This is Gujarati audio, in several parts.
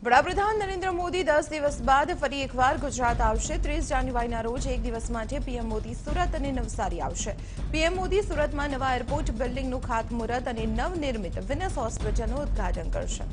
વડાપ્રધાન નરેન્દ્ર મોદી 10 દિવસ બાદ ફરી એકવાર ગુજરાત આવશે। 30 જાન્યુઆરીના રોજ એક દિવસ માટે પીએમ મોદી સુરત અને નવસારી આવશે। પીએમ મોદી સુરતમાં નવા એરપોર્ટ બિલ્ડિંગનું ખાતમુહૂર્ત અને નવનિર્મિત વિનસ હોસ્પિટલનું ઉદ્ઘાટન કરશે।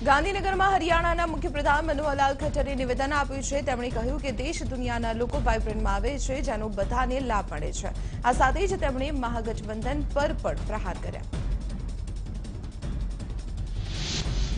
ગાંધીનગરમાં હરિયાણાના મુખ્યપ્રધાન મનોહરલાલ ખટ્ટરે નિવેદન આપ્યું છે। તેમણે કહ્યું કે દેશ દુનિયાના લોકો વાઇબ્રન્ટમાં આવે છે, જેનો બધાને લાભ મળે છે। આ સાથે જ તેમણે મહાગઠબંધન પર પણ પ્રહાર કર્યા।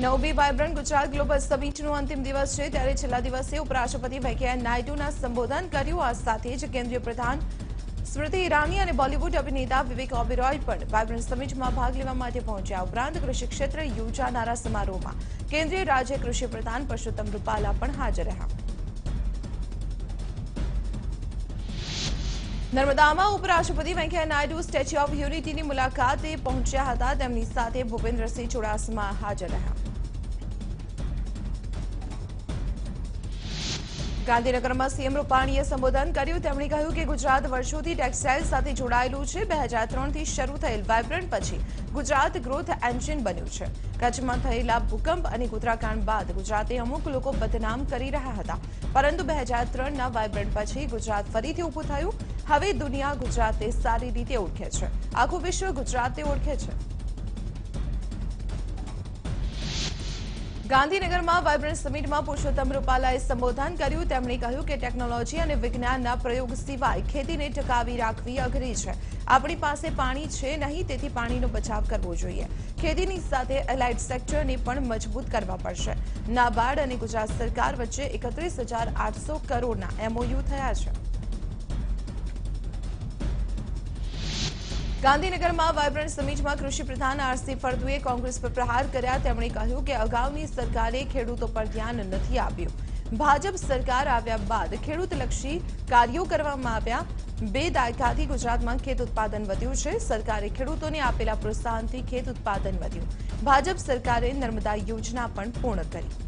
9મી વાઇબ્રન્ટ ગુજરાત ગ્લોબલ સમિટનો અંતિમ દિવસ છે, ત્યારે છેલ્લા દિવસે ઉપરાષ્ટ્રપતિ વેંકૈયા નાયડુના સંબોધન કર્યું। આ સાથે જ કેન્દ્રીય પ્રધાન સ્મૃતિ ઈરાની અને બોલિવૂડ અભિનેતા વિવેક ઓબેરોય પણ વાઇબ્રન્ટ સમિટમાં ભાગ લેવા માટે પહોંચ્યા। ઉપરાંત કૃષિ ક્ષેત્રે યોજાનારા સમારોહમાં કેન્દ્રીય રાજ્ય કૃષિ પ્રધાન પરસોત્તમ રૂપાલા પણ હાજર રહ્યા। નર્મદામાં ઉપરાષ્ટ્રપતિ વેંકૈયા નાયડુ સ્ટેચ્યુ ઓફ યુનિટીની મુલાકાતે પહોંચ્યા હતા। તેમની સાથે ભૂપેન્દ્રસિંહ ચુડાસમા હાજર રહ્યા। ગાંધીનગરમાં સીએમ રૂપાણીએ સંબોધન કર્યું। તેમણે કહ્યું કે ગુજરાત વર્ષોથી ટેક્સટાઇલ સાથે જોડાયેલું છે। 2003થી શરૂ થયેલ વાઇબ્રન્ટ પછી ગુજરાત ગ્રોથ એન્જિન બન્યું છે। કચ્છમાં થયેલા ભૂકંપ અને ગોધરાકાંડ બાદ ગુજરાતે અમુક લોકો બદનામ કરી રહ્યા હતા, પરંતુ 2003ના વાઇબ્રન્ટ પછી ગુજરાત ફરીથી ઊભું થયું। હવે દુનિયા ગુજરાતને સારી રીતે ઓળખે છે, આખું વિશ્વ ગુજરાતને ઓળખે છે। ગાંધીનગરમાં વાઇબ્રન્ટ સમિટમાં પરસોત્તમ રૂપાલાએ સંબોધન કર્યું। તેમણે કહ્યું કે ટેકનોલોજી અને વિજ્ઞાનના પ્રયોગ સિવાય ખેતીને ટકાવી રાખવી અઘરી છે। આપણી પાસે પાણી છે નહીં, તેથી પાણીનો બચાવ કરવો જોઈએ। ખેતીની સાથે એલાઇડ સેક્ટરને પણ મજબૂત કરવા પડશે। નાબાર્ડ અને ગુજરાત સરકાર વચ્ચે 31,800 કરોડના એમઓયુ થયા છે। ગાંધીનગરમાં વાઇબ્રન્ટ સમિટમાં કૃષિ પ્રધાન આરસી ફળદુએ કોંગ્રેસ પર પ્રહાર કર્યા। તેમણે કહ્યું કે અગાઉની સરકારે ખેડૂતો પર ધ્યાન નથી આપ્યું। ભાજપ સરકાર આવ્યા બાદ ખેડૂતલક્ષી કાર્યો કરવામાં આવ્યા। 2 દાયકાથી ગુજરાતમાં ખેત ઉત્પાદન વધ્યું છે। સરકારે ખેડૂતોને આપેલા પ્રોત્સાહનથી ખેત ઉત્પાદન વધ્યું। ભાજપ સરકારે નર્મદા યોજના પણ પૂર્ણ કરી।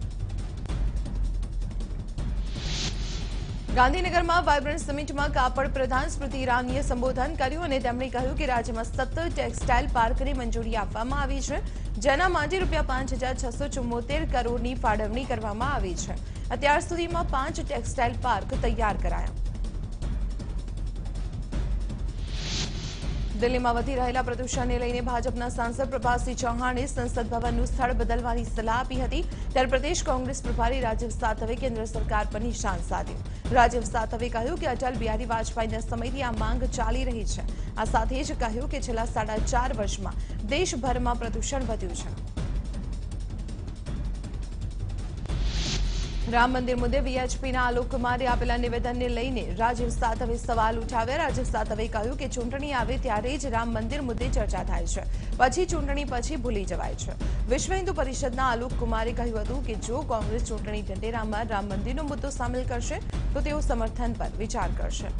ગાંધીનગરમાં વાઇબ્રન્ટ સમિટમાં કાપડ પ્રધાન સ્મૃતિ ઈરાનીએ સંબોધન કર્યું અને તેમણે કહ્યું કે રાજ્યમાં 17 ટેક્સટાઇલ પાર્કને મંજૂરી આપવામાં આવી છે, જેના માટે ₹5,674 કરોડની ફાળવણી કરવામાં આવી છે। અત્યાર સુધીમાં 5 ટેક્સટાઇલ પાર્ક તૈયાર કરાયા। દિલ્હીમાં વધી રહેલા પ્રદૂષણને લઈને ભાજપના સાંસદ પ્રભાતસિંહ ચૌહાણે સંસદ ભવનનું સ્થળ બદલવાની સલાહ આપી હતી। ત્યારે પ્રદેશ કોંગ્રેસ પ્રભારી રાજીવ સાતવે કેન્દ્ર સરકાર પર નિશાન સાધ્યું। રાજીવ સાતવે કહ્યું કે અટલ બિહારી વાજપેયીના સમયથી આ માંગ ચાલી રહી છે। આ સાથે જ કહ્યું કે છેલ્લા 4.5 વર્ષમાં દેશભરમાં પ્રદૂષણ વધ્યું છે। રામ મંદિર મુદ્દે વીએચપીના આલોક કુમારે આપેલા નિવેદનને લઈને રાજીવ સાતવે સવાલ ઉઠાવ્યા। રાજીવ સાતવે કહ્યું કે ચૂંટણી આવે ત્યારે જ રામ મંદિર મુદ્દે ચર્ચા થાય છે, પછી ચૂંટણી પછી ભૂલી જવાય છે। વિશ્વ હિન્દુ પરિષદના આલોક કુમારે કહ્યું હતું કે જો કોંગ્રેસ ચૂંટણી ઢંઢેરામાં રામ મંદિરનો મુદ્દો સામેલ કરશે તો તેઓ સમર્થન પર વિચાર કરશે।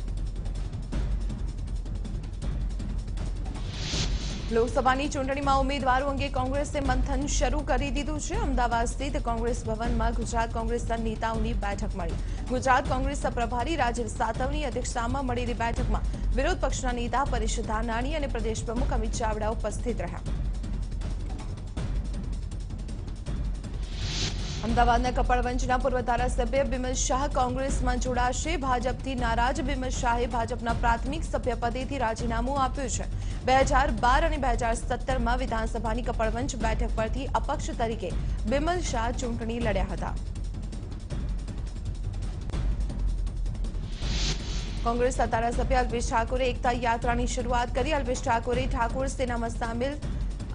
લોકસભાની ચૂંટણીમાં ઉમેદવારો અંગે કોંગ્રેસે મંથન શરૂ કરી દીધું છે। અમદાવાદ સ્થિત કોંગ્રેસ ભવનમાં ગુજરાત કોંગ્રેસના નેતાઓની બેઠક મળી। ગુજરાત કોંગ્રેસના પ્રભારી રાજીવ સાતવની અધ્યક્ષતામાં મળેલી બેઠકમાં વિરોધ પક્ષના નેતા પરેશ ધાનાણી અને પ્રદેશ પ્રમુખ અમિત ચાવડા ઉપસ્થિત રહ્યા। અમદાવાદના કપડવંજના પૂર્વ ધારાસભ્ય બિમલ શાહ કોંગ્રેસમાં જોડાશે। ભાજપથી નારાજ બિમલ શાહે ભાજપના પ્રાથમિક સભ્યપદેથી રાજીનામું આપ્યું છે। 2012 અને 2017માં વિધાનસભાની કપડવંજ બેઠક પરથી અપક્ષ તરીકે બિમલ શાહ ચૂંટણી લડ્યા હતા। કોંગ્રેસના ધારાસભ્ય અલ્પેશ ઠાકોરે એકતા યાત્રાની શરૂઆત કરી। અલ્પેશ ઠાકોરે ઠાકોર સેનામાં સામેલ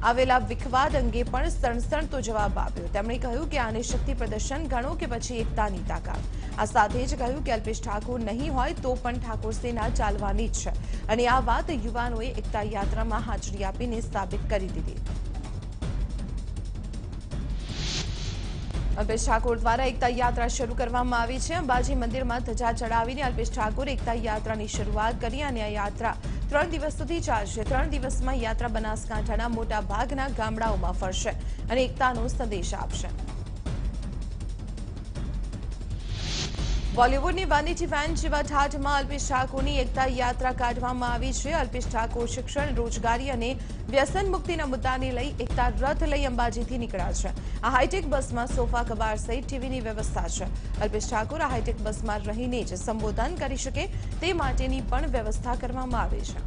આવેલા વિખવાદ અંગે પણ સણસણતો જવાબ આપ્યો। તેમણે કહ્યું કે આને શક્તિ પ્રદર્શન ગણો કે પછી એકતાની તાકાત। આ સાથે જ કહ્યું કે અલ્પેશ ઠાકોર નહીં હોય તો પણ ઠાકોર સેના ચાલવાની જ છે અને આ વાત યુવાનોએ એકતા યાત્રામાં હાજરી આપીને સાબિત કરી દીધી। અલ્પેશ ઠાકોર દ્વારા એકતા યાત્રા શરૂ કરવામાં આવી છે। અંબાજી મંદિરમાં ધજા ચડાવીને અલ્પેશ ઠાકોરે એકતા યાત્રાની શરૂઆત કરી અને આ યાત્રા 3 દિવસ સુધી ચાલશે। 3 દિવસમાં યાત્રા બનાસકાંઠાના મોટા ભાગના ગામડાઓમાં ફરશે અને એકતાનો સંદેશ આપશે। બોલિવૂડની વાનીટી વેન જેવા ઠાઠમાં અલ્પેશ ઠાકોરની એકતા યાત્રા કાઢવામાં આવી છે। અલ્પેશ ઠાકોર શિક્ષણ, રોજગારી અને વ્યસન મુક્તિના મુદ્દાને લઈ એકતા રથ લઈ અંબાજીથી નીકળ્યા છે। આ હાઈટેક બસમાં સોફા કબાર સહિત ટીવીની વ્યવસ્થા છે। અલ્પેશ ઠાકોર આ હાઈટેક બસમાં રહીને જ સંબોધન કરી શકે તે માટેની પણ વ્યવસ્થા કરવામાં આવી છે।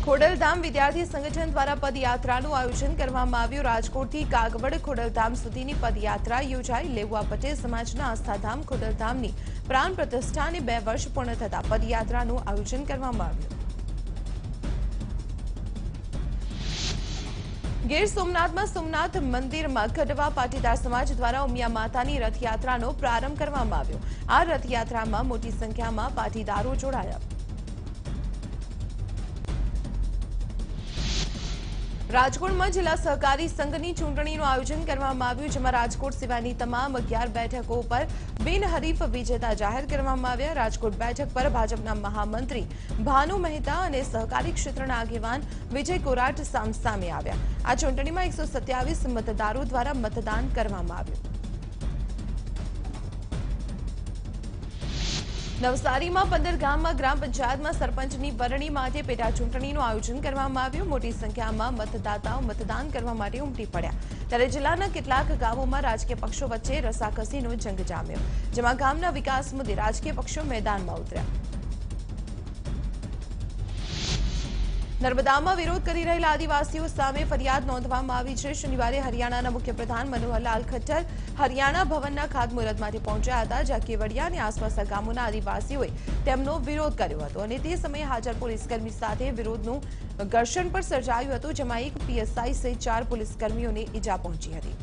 ખોડલધામ વિદ્યાર્થી સંગઠન દ્વારા પદયાત્રાનું આયોજન કરવામાં આવ્યું। રાજકોટથી કાગવડ ખોડલધામ સુધીની પદયાત્રા યોજાઈ। લેઉવા પટેલ સમાજના આસ્થાધામ ખોડલધામની પ્રાણ પ્રતિષ્ઠાને 2 વર્ષ પૂર્ણ થતા પદયાત્રાનું આયોજન કરવામાં આવ્યું। ગીર સોમનાથમાં સોમનાથ મંદિરમાં કડવા પાટીદાર સમાજ દ્વારા ઉમિયા માતાની રથયાત્રાનો પ્રારંભ કરવામાં આવ્યો। આ રથયાત્રામાં મોટી સંખ્યામાં પાટીદારો જોડાયા। રાજકોટમાં જિલ્લા સહકારી સંઘની ચૂંટણીનું આયોજન કરવામાં આવ્યું, જેમાં રાજકોટ સિવાયની તમામ 11 બેઠકો પર બિનહરીફ વિજેતા જાહેર કરવામાં આવ્યા। રાજકોટ બેઠક પર ભાજપના મહામંત્રી ભાનુ મહેતા અને સહકારી ક્ષેત્રના આગેવાન વિજય કોરાટ સામસામે આવ્યા। આ ચૂંટણીમાં 127 મતદારો દ્વારા મતદાન કરવામાં આવ્યું। નવસારીમાં 15 ગામમાં ગ્રામ પંચાયતમાં સરપંચની વરણી માટે પેટા ચૂંટણીનું આયોજન કરવામાં આવ્યું। મોટી સંખ્યામાં મતદાતાઓ મતદાન કરવા માટે ઉમટી પડ્યા, ત્યારે જિલ્લાના કેટલાક ગામોમાં રાજકીય પક્ષો વચ્ચે રસાકસીનો જંગ જામ્યો, જેમાં ગામના વિકાસ મુદ્દે રાજકીય પક્ષો મેદાનમાં ઉતર્યા। નર્મદામાં વિરોધ કરી રહેલા આદિવાસીઓ સામે ફરિયાદ નોંધવામાં આવી છે। શનિવારે હરિયાણાના મુખ્યપ્રધાન મનોહરલાલ ખટ્ટર હરિયાણા ભવનના ખાતમુહૂર્ત માટે પહોંચ્યા હતા, જ્યાં કેવડિયા અને આસપાસના ગામોના આદિવાસીઓએ તેમનો વિરોધ કર્યો હતો અને તે સમયે હાજર પોલીસકર્મી સાથે વિરોધનું ઘર્ષણ પણ સર્જાયું હતું, જેમાં એક પીએસઆઈ સહિત 4 પોલીસકર્મીઓને ઈજા પહોંચી હતી।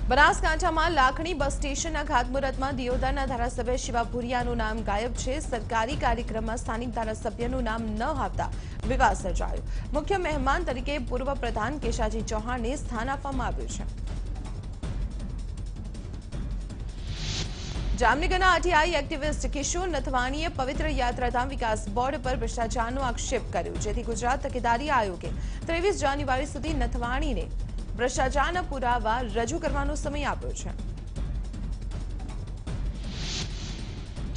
બનાસકાંઠામાં લાખણી બસ સ્ટેશનના ખાતમુહૂર્તમાં દિયોદરના ધારાસભ્ય શિવા ભુરિયાનું નામ ગાયબ છે। સરકારી કાર્યક્રમમાં સ્થાનિક ધારાસભ્યનું નામ ન આવતા વિવાદ સર્જાયો। મુખ્ય મહેમાન તરીકે પૂર્વ પ્રધાન કેશાજી ચૌહાણને સ્થાન આપવામાં આવ્યું છે। જામનગરના આરટીઆઈ એક્ટિવિસ્ટ કિશોર નથવાણીએ પવિત્ર યાત્રાધામ વિકાસ બોર્ડ પર ભ્રષ્ટાચારનો આક્ષેપ કર્યો, જેથી ગુજરાત તકેદારી આયોગે 23 જાન્યુઆરી સુધી નથવાણીને ભ્રષ્ટાચારના પુરાવા રજૂ કરવાનો સમય આપ્યો છે।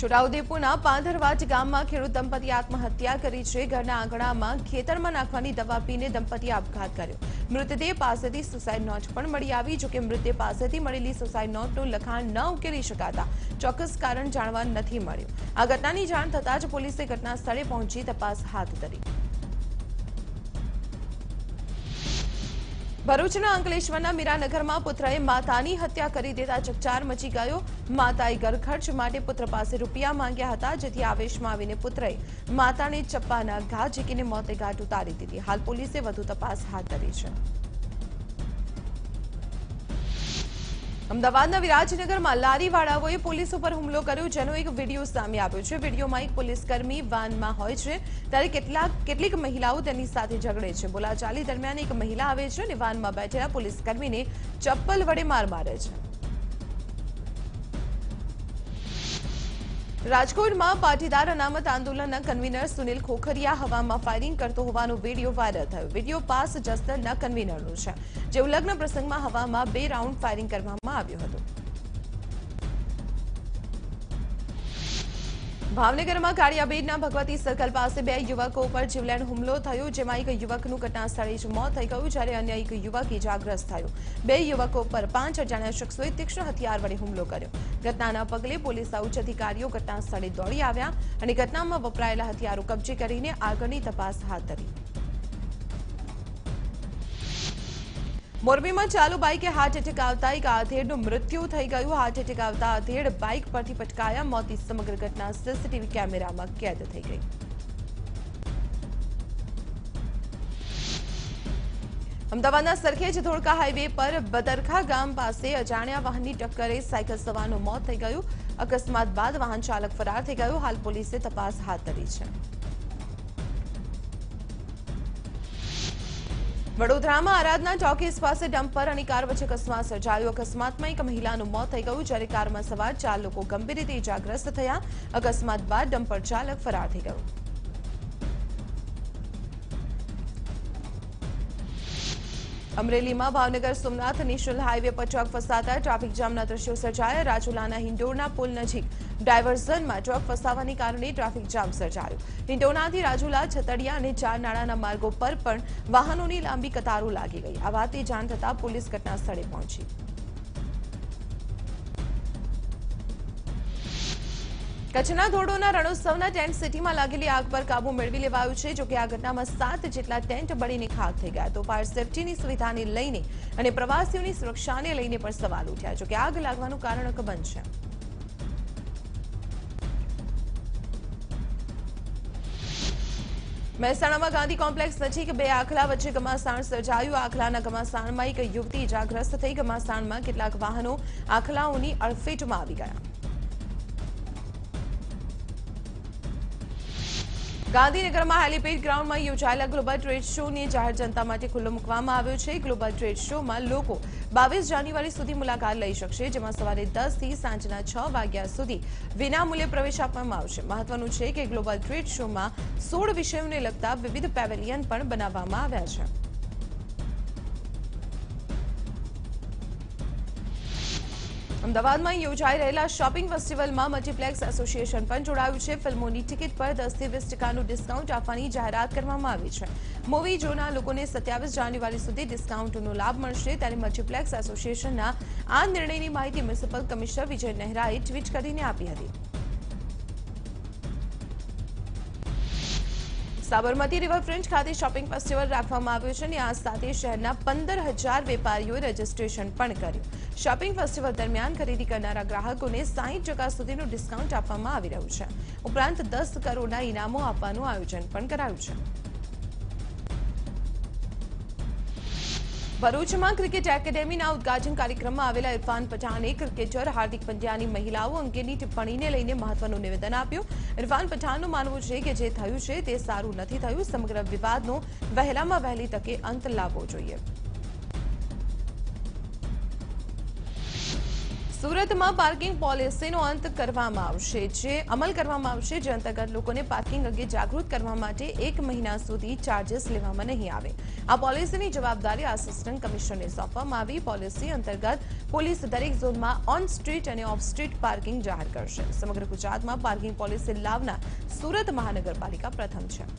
છોટાઉદેપુરના પાંધરવાટ ગામમાં ખેડૂત દંપતીએ આત્મહત્યા કરી છે। ઘરના આંગણામાં ખેતરમાં નાખવાની દવા પીને દંપતીએ આપઘાત કર્યો। મૃતદેહ પાસેથી સુસાઇડ નોટ પણ મળી આવી, જોકે મૃતદેહ પાસેથી મળેલી સુસાઇડ નોટનું લખાણ ન ઉકેલી શકાતા ચોક્કસ કારણ જાણવા નથી મળ્યું। આ ઘટનાની જાણ થતાં જ પોલીસે ઘટના સ્થળે પહોંચી તપાસ હાથ ધરી। ભરૂચના અંકલેશ્વરના મીરાનગરમાં પુત્રએ માતાની હત્યા કરી દેતા ચકચાર મચી ગયો। માતાએ ઘર ખર્ચ માટે પુત્ર પાસે રૂપિયા માંગ્યા હતા, જેથી આવેશમાં આવીને પુત્રએ માતાને ચપ્પાના ઘા ઝીકીને મોતે ઘાટ ઉતારી દીધી। હાલ પોલીસે વધુ તપાસ હાથ ધરી છે। અમદાવાદના વિરાજનગરમાં લારીવાળાઓએ પોલીસ ઉપર હુમલો કર્યો, જેનો એક વિડીયો સામે આવ્યો છે। વિડીયોમાં એક પોલીસકર્મી વાનમાં હોય છે, ત્યારે કેટલીક મહિલાઓ તેની સાથે ઝઘડે છે। બોલાચાલી દરમિયાન એક મહિલા આવે છે અને વાનમાં બેઠેલા પોલીસકર્મીને ચપ્પલ વડે માર મારે છે। રાજકોટમાં પાટીદાર અનામત આંદોલનના કન્વીનર સુનિલ ખોખરિયા હવામાં ફાયરિંગ કરતો હોવાનો વિડીયો વાયરલ થયો। વિડીયો પાસ જસદણના કન્વીનરનો છે, જેઓ લગ્ન પ્રસંગમાં હવામાં 2 રાઉન્ડ ફાયરિંગ કરવામાં આવ્યું હતું। ભાવનગરમાં કાળિયાબેડના ભગવતી સર્કલ પાસે 2 યુવકો પર જીવલેણ હુમલો થયો, જેમાં એક યુવકનું ઘટના સ્થળે જ મોત થઈ ગયું, જ્યારે અન્ય એક યુવક ઇજાગ્રસ્ત થયો। 2 યુવકો પર 5 અજાણ્યા શખ્સોએ તીક્ષ્ણ હથિયાર વડે હુમલો કર્યો। ઘટનાના પગલે પોલીસના ઉચ્ચ અધિકારીઓ ઘટના સ્થળે દોડી આવ્યા અને ઘટનામાં વપરાયેલા હથિયારો કબજે કરીને આગળની તપાસ હાથ ધરી। મોરબીમાં ચાલુ બાઇકે હાર્ટ એટેક આવતા એક આધેડનું મૃત્યુ થઈ ગયું। હાર્ટ એટેક આવતા આધેડ બાઇક પરથી પટકાયા। મોતની સમગ્ર ઘટના સીસીટીવી કેમેરામાં કેદ થઈ ગઈ। અમદાવાદના સરખેજ ધોળકા હાઈવે પર બદરખા ગામ પાસે અજાણ્યા વાહનની ટક્કરે સાયકલ સવારનું મોત થઈ ગયું। અકસ્માત બાદ વાહન ચાલક ફરાર થઈ ગયો। હાલ પોલીસે તપાસ હાથ ધરી છે। વડોદરામાં આરાધના ટોકીઝ પાસે ડમ્પર અને કાર વચ્ચે અકસ્માત સર્જાયો। અકસ્માતમાં એક મહિલાનું મોત થઈ ગયું, જ્યારે કારમાં સવાર 4 લોકો ગંભીર રીતે ઇજાગ્રસ્ત થયા। અકસ્માત બાદ ડમ્પર ચાલક ફરાર થઈ ગયો। અમરેલીમાં ભાવનગર સોમનાથ નેશનલ હાઈવે પર ટ્રક ફસાતા ટ્રાફિક જામના દ્રશ્યો સર્જાયા। રાજુલાના હિંડોરના પુલ નજીક ડાયવર્ઝનમાં ટ્રક ફસાવાને કારણે ટ્રાફિક જામ સર્જાયો। હિંડોનાથી રાજુલા, છતડિયા અને ચાર નાળાના માર્ગો પર પણ વાહનોની લાંબી કતારો લાગી ગઈ। આ વાતની જાણ થતાં પોલીસ ઘટના સ્થળે પહોંચી। કચ્છના ધોરડોના રણોત્સવના ટેન્ટ સિટીમાં લાગેલી આગ પર કાબુ મેળવી લેવાયો છે। જો કે આ ઘટનામાં 7 જેટલા ટેન્ટ બળીને ખાખ થઈ ગયા। તો ફાયર સેફટીની સુવિધાને લઈને અને પ્રવાસીઓની સુરક્ષાને લઈને પણ સવાલ ઉઠ્યા। જો કે આગ લાગવાનું કારણ અકબંધ છે। મહેસાણામાં ગાંધી કોમ્પ્લેક્સ નજીક બે આખલા વચ્ચે ઘમાસાણ સર્જાયું। આખલાના ઘમાસાણમાં એક યુવતી ઇજાગ્રસ્ત થઈ। ઘમાસાણમાં કેટલાક વાહનો આખલાઓની અડફેટમાં આવી ગયા। ગાંધીનગરમાં હેલીપેડ ગ્રાઉન્ડમાં યોજાયેલા ગ્લોબલ ટ્રેડ શોને જાહેર જનતા માટે ખુલ્લો મૂકવામાં આવ્યો છે। ગ્લોબલ ટ્રેડ શોમાં લોકો 22 જાન્યુઆરી સુધી મુલાકાત લઈ શકશે, જેમાં સવારે 10 થી સાંજના 6 વાગ્યા સુધી વિનામૂલ્યે પ્રવેશ આપવામાં આવશે। મહત્વનું છે કે ગ્લોબલ ટ્રેડ શોમાં 16 વિષયોને લગતા વિવિધ પેવેલિયન પણ બનાવવામાં આવ્યા છે। અમદાવાદમાં યોજાઈ રહેલા શોપિંગ ફેસ્ટિવલમાં મલ્ટીપ્લેક્સ એસોસિએશન પણ જોડાયું છે। ફિલ્મોની ટિકિટ પર 10 થી 20% ડિસ્કાઉન્ટ આપવાની જાહેરાત કરવામાં આવી છે। મૂવી જોનાર લોકોને 27 જાન્યુઆરી સુધી ડિસ્કાઉન્ટનો લાભ મળશે। ત્યારે મલ્ટીપ્લેક્સ એસોસિએશનના આ નિર્ણયની માહિતી મ્યુનિસિપલ કમિશનર વિજય નહેરાએ ટ્વીટ કરીને આપી હતી। સાબરમતી રિવરફ્રન્ટ ખાતે શોપિંગ ફેસ્ટિવલ રાખવામાં આવ્યો છે અને આ સાથે શહેરના 15,000 વેપારીઓએ રજીસ્ટ્રેશન પણ કર્યું। શોપિંગ ફેસ્ટિવલ દરમિયાન ખરીદી કરનારા ગ્રાહકોને 60% સુધીનું ડિસ્કાઉન્ટ આપવામાં આવી રહ્યું છે। ઉપરાંત 10 કરોડના ઇનામો આપવાનું આયોજન પણ કરાયું છે। ભરૂચમાં ક્રિકેટ એકેડેમીના ઉદ્ઘાટન કાર્યક્રમમાં આવેલા ઇરફાન પઠાણે ક્રિકેટર હાર્દિક પંડ્યાની મહિલાઓ અંગેની ટિપ્પણીને લઈને મહત્વનું નિવેદન આપ્યું। ઇરફાન પઠાણનું માનવું છે કે જે થયું છે તે સારું નથી થયું। સમગ્ર વિવાદનો વહેલામાં વહેલી તકે અંત લાવવો જોઈએ। સુરતમાં પાર્કિંગ પોલિસીનો અંત કરવામાં આવશે, જે અમલ કરવામાં આવશે, જે અંતર્ગત લોકોને પાર્કિંગ અંગે જાગૃત કરવા માટે 1 મહિના સુધી ચાર્જીસ લેવામાં નહીં આવે। આ પોલિસીની જવાબદારી આસિસ્ટન્ટ કમિશનરને સોંપવામાં આવી। પોલિસી અંતર્ગત પોલીસ દરેક ઝોનમાં ઓન સ્ટ્રીટ અને ઓફ સ્ટ્રીટ પાર્કિંગ જાહેર કરશે। સમગ્ર ગુજરાતમાં પાર્કિંગ પોલિસી લાવનાર સુરત મહાનગરપાલિકા પ્રથમ છે।